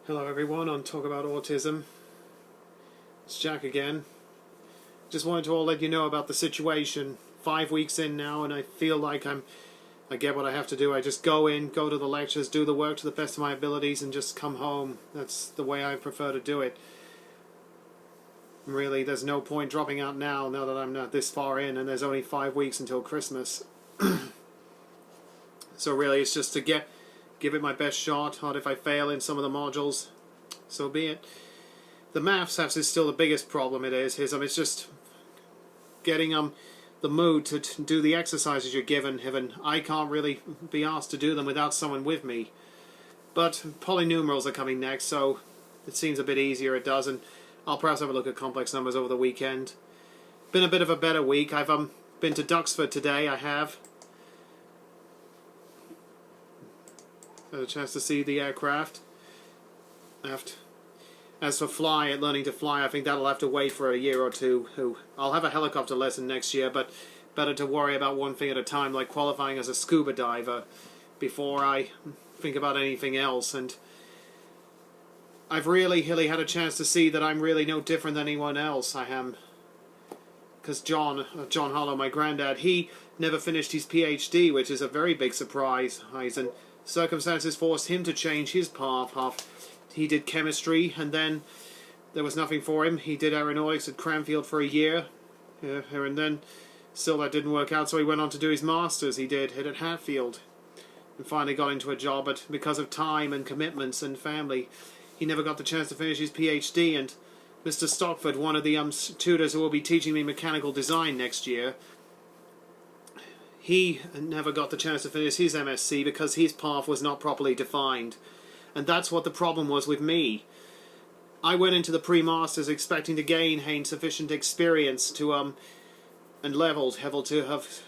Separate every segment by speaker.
Speaker 1: Hello everyone on Talk About Autism. It's Jack again. Just wanted to all let you know about the situation. 5 weeks in now and I feel like I get what I have to do. I just go in, go to the lectures, do the work to the best of my abilities and just come home. That's the way I prefer to do it. Really, there's no point dropping out now that I'm not this far in and there's only 5 weeks until Christmas. So really it's just to give it my best shot. Or if I fail in some of the modules, so be it. The maths is still the biggest problem. It's just getting the mood to do the exercises you're given. I can't really be asked to do them without someone with me. But polynumerals are coming next, so it seems a bit easier. It does, and I'll perhaps have a look at complex numbers over the weekend. Been a bit of a better week. I've been to Duxford today. I have had a chance to see the aircraft. As for learning to fly, I think that'll have to wait for a year or two. I'll have a helicopter lesson next year, but better to worry about one thing at a time, like qualifying as a scuba diver, before I think about anything else. And I've really had a chance to see that I'm really no different than anyone else. I am, because John Hollow, my granddad, he never finished his PhD, which is a very big surprise. And circumstances forced him to change his path. He did chemistry, and then there was nothing for him. He did aeronautics at Cranfield for a year, and then still that didn't work out, so he went on to do his masters. He did it at Hatfield, and finally got into a job, but because of time and commitments and family, he never got the chance to finish his PhD. And Mr. Stockford, one of the tutors who will be teaching me mechanical design next year, he never got the chance to finish his MSc because his path was not properly defined. And that's what the problem was with me. I went into the pre-masters expecting to gain sufficient experience to and level to have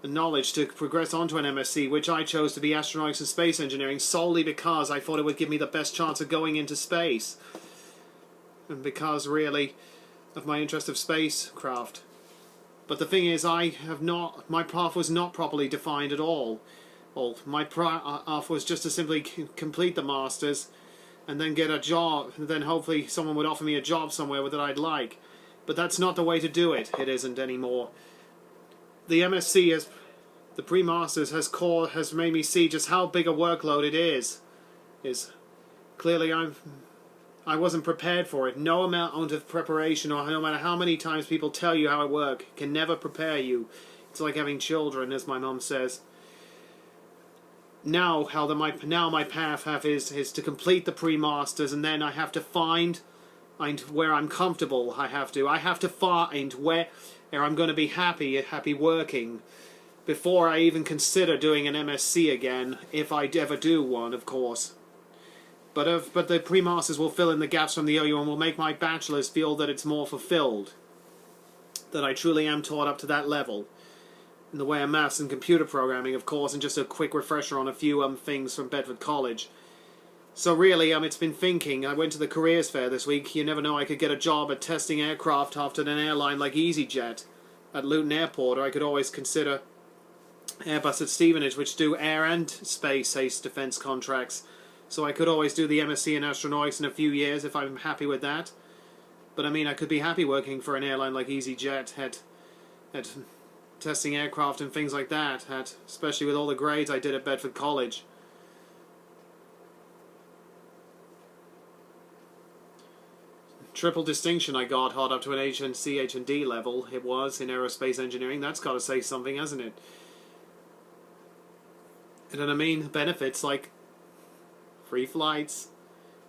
Speaker 1: knowledge to progress onto an MSc, which I chose to be astronautics and space engineering solely because I thought it would give me the best chance of going into space, and because really of my interest of spacecraft. But the thing is, my path was not properly defined at all. My path was just to simply complete the masters and then get a job, and then hopefully someone would offer me a job somewhere that I'd like. But that's not the way to do it. It isn't anymore. The MSc, the pre-masters, has made me see just how big a workload it is. Clearly I wasn't prepared for it. No amount of preparation, or no matter how many times people tell you how it works, can never prepare you. It's like having children, as my mum says. Now, my path is to complete the pre-masters, and then I have to find where I'm comfortable. I have to find where I'm going to be happy working, before I even consider doing an MSc again, if I ever do one, of course. But the pre-masters will fill in the gaps from the OU and will make my bachelor's feel that it's more fulfilled, that I truly am taught up to that level, in the way of maths and computer programming, of course, and just a quick refresher on a few things from Bedford College. So really, it's been thinking. I went to the careers fair this week. You never know, I could get a job at testing aircraft after an airline like EasyJet at Luton Airport, or I could always consider Airbus at Stevenage, which do air and space defence contracts. So I could always do the MSc in astronautics in a few years if I'm happy with that. But I could be happy working for an airline like EasyJet at testing aircraft and things like that, especially with all the grades I did at Bedford College. Triple distinction I got hot up to an HNC, H&D level. It was in aerospace engineering. That's got to say something, hasn't it? And benefits like free flights,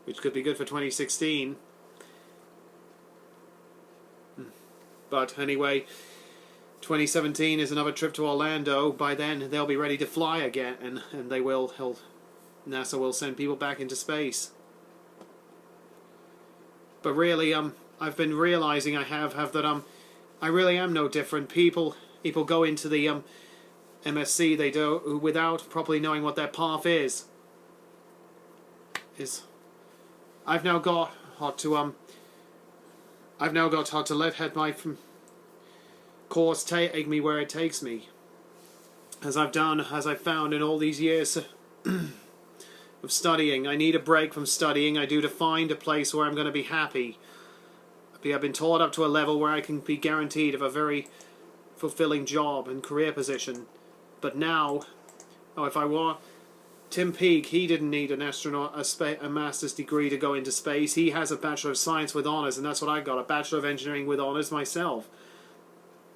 Speaker 1: which could be good for 2016. But anyway, 2017 is another trip to Orlando. By then they'll be ready to fly again, and NASA will send people back into space. But really, I've been realizing that I really am no different. People go into the MSc they do without properly knowing what their path is. I've now got to let my course take me where it takes me. as I've found in all these years studying. I need a break from studying. I do, to find a place where I'm going to be happy. I've been taught up to a level where I can be guaranteed of a very fulfilling job and career position. But now, if I want... Tim Peake, he didn't need an astronaut, a master's degree to go into space. He has a Bachelor of Science with honours, and that's what I got, a Bachelor of Engineering with honours myself.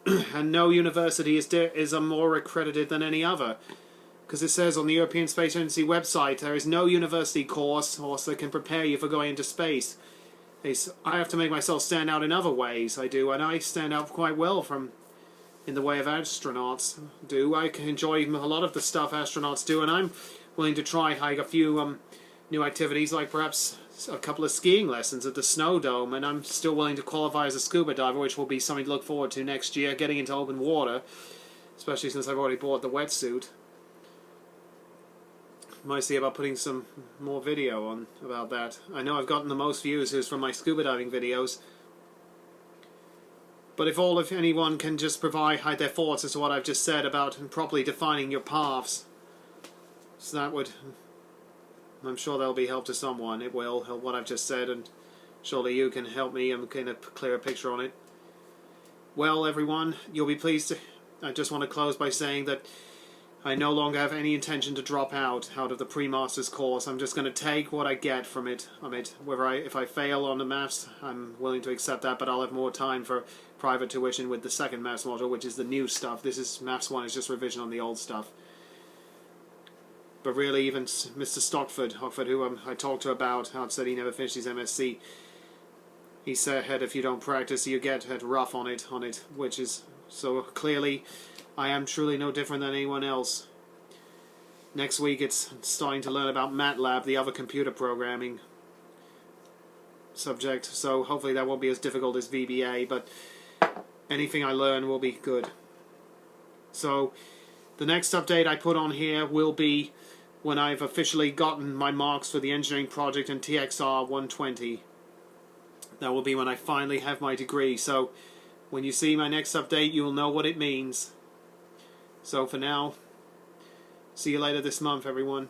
Speaker 1: And no university is more accredited than any other. Because it says on the European Space Agency website, there is no university course that can prepare you for going into space. I have to make myself stand out in other ways, I do, and I stand out quite well in the way of astronauts do. I can enjoy a lot of the stuff astronauts do, and I'm willing to try a few new activities, like perhaps a couple of skiing lessons at the Snow Dome, and I'm still willing to qualify as a scuba diver, which will be something to look forward to next year, getting into open water, especially since I've already bought the wetsuit. Might see about putting some more video on about that. I know I've gotten the most views is from my scuba diving videos. But if anyone can just provide their thoughts as to what I've just said about properly defining your paths, so that would, I'm sure that'll be help to someone. It will, what I've just said, and surely you can help me and get a clearer picture on it. Well, everyone, you'll be pleased to... I just want to close by saying that I no longer have any intention to drop out of the pre-masters course. I'm just going to take what I get from it. If I fail on the maths, I'm willing to accept that, but I'll have more time for private tuition with the second maths module, which is the new stuff. Maths 1 is just revision on the old stuff. But really, even Mr. Stockford, who I talked to about how it said he never finished his MSc, he said if you don't practice, you get rough on it, which is so clearly. I am truly no different than anyone else. Next week it's starting to learn about MATLAB, the other computer programming subject, so hopefully that won't be as difficult as VBA, but anything I learn will be good. So the next update I put on here will be when I've officially gotten my marks for the engineering project in TXR 120. That will be when I finally have my degree, so when you see my next update you'll know what it means. So for now, see you later this month, everyone.